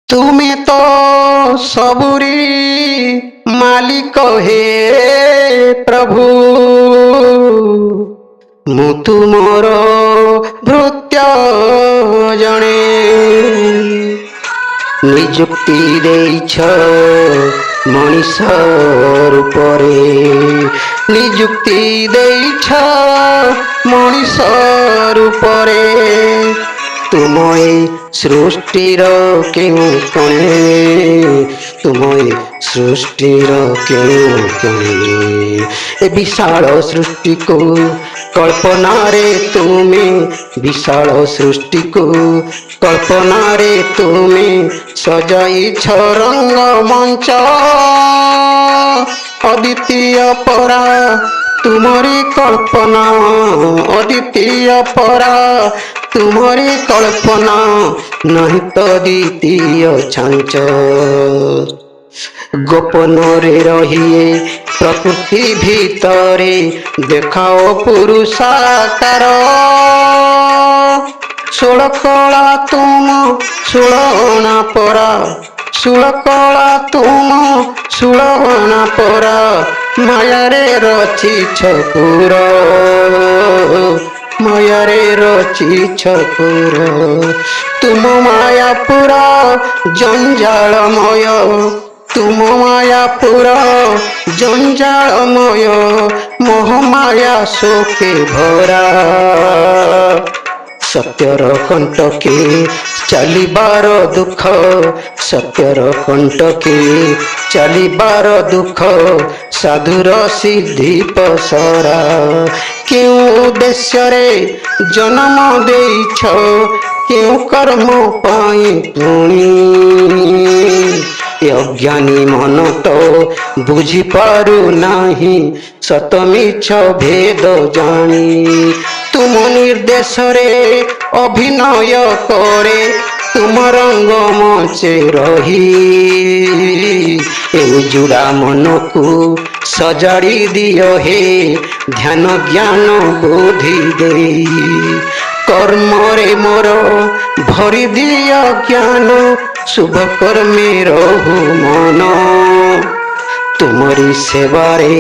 ତୁମେ ତ ସବୁରି ମାଲିକ ହେ ପ୍ରଭୁ, ମୁଁ ତୁମର ଭୃତ୍ୟ ଜଣେ। ନିଯୁକ୍ତି ଦେଇଛ ମଣିଷ ରୂପରେ, ନିଯୁକ୍ତି ଦେଇଛ ମଣିଷ ରୂପରେ। ତୁମ ଏ ସୃଷ୍ଟିର କେଉଁ କଣେ, ତୁମ ଏ ସୃଷ୍ଟିର କେଉଁ କଣେ, ଏ ବିଶାଳ ସୃଷ୍ଟିକୁ କଳ୍ପନାରେ ତୁମେ, ବିଶାଳ ସୃଷ୍ଟିକୁ କଳ୍ପନାରେ ତୁମେ ସଜାଇଛ ରଙ୍ଗମଞ୍ଚ। ଅଦ୍ୱିତୀୟ ପରା ତୁମରି କଳ୍ପନା, ଅଦ୍ୱିତୀୟ ପରା ତୁମରି କଳ୍ପନା, ନାହିଁ ତ ଦ୍ୱିତୀୟ ଛାଞ୍ଚ। ଗୋପନରେ ରହି ପ୍ରକୃତି ଭିତରେ ଦେଖାଅ ପୁରୁଷାକାର। ଷୋଳକଳା ତୁମ ଷୋଳଅଣା ପରା, ଷୋଳକଳା ତୁମ ଷୋଳଅଣା ପରା, ମାୟାରେ ରଚିଛ ପୁର, ମାୟାରେ ରଚିଛ ପୁର। ତୁମ ମାୟାପୁର ଜଞ୍ଜାଳମୟ, ତୁମ ମାୟାପୁର ଜଞ୍ଜାଳମୟ, ମୋହମାୟା ଶୋକେ ଭରା। ସତ୍ୟର କଣ୍ଟକେ ଚାଲିବାର ଦୁଃଖ, ସତ୍ୟର କଣ୍ଟକେ ଚାଲିବାର ଦୁଃଖ, ସାଧୁର ସିଦ୍ଧି ପସରା। କେଉଁ ଉଦ୍ଦେଶ୍ୟରେ ଜନ୍ମ ଦେଇଛ, କେଉଁ କର୍ମ ପାଇଁ ପୁଣି, ଏ ଅଜ୍ଞାନୀ ମନ ତ ବୁଝିପାରୁନାହିଁ ସତ ମିଛ ଭେଦ ଜାଣି। ତୁମ ନିର୍ଦ୍ଦେଶରେ ଅଭିନୟ କରେ ତୁମ ରଙ୍ଗମଞ୍ଚେ ରହି, ଏ ଉଜୁଡ଼ା ମନକୁ ସଜାଡ଼ି ଦିଅ ହେ ଧ୍ୟାନ ଜ୍ଞାନ ବୁଦ୍ଧି ଦେଇ। କର୍ମରେ ମୋର ଭରି ଦିଅ ଜ୍ଞାନ, ଶୁଭ କର୍ମେ ରହୁ ମନ। ତୁମରି ସେବାରେ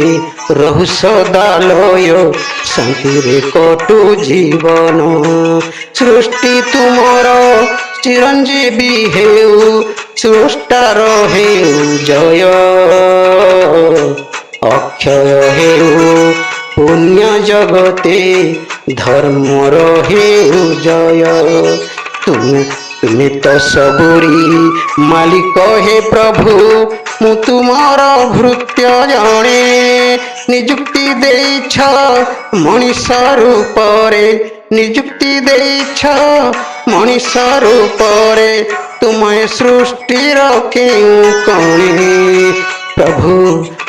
ରହୁ ସଦାଲୟ, ଶାନ୍ତିରେ କଟୁ ଜୀବନ। ସୃଷ୍ଟି ତୁମର ଚିରଞ୍ଜୀବୀ ହେଉ, ସୃଷ୍ଟାର ହେଉ ଜୟ। ଅକ୍ଷୟ ହେଉ ପୁଣ୍ୟ ଜଗତେ, ଧର୍ମର ହେଉ ଜୟ। ତୁମେ ତ ସବୁରି ମାଲିକ ହେ ପ୍ରଭୁ, ମୁଁ ତୁମର ଭୃତ୍ୟ ଜଣେ। ନିଯୁକ୍ତି ଦେଇଛ ମଣିଷ ରୂପରେ, ନିଯୁକ୍ତି ଦେଇଛ ମଣିଷ ରୂପରେ, ତୁମ ଏ ସୃଷ୍ଟିର କେଉଁ କଣେ ପ୍ରଭୁ,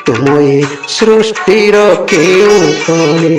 ତୁମ ଏ ସୃଷ୍ଟିର କେଉଁ କଣେ।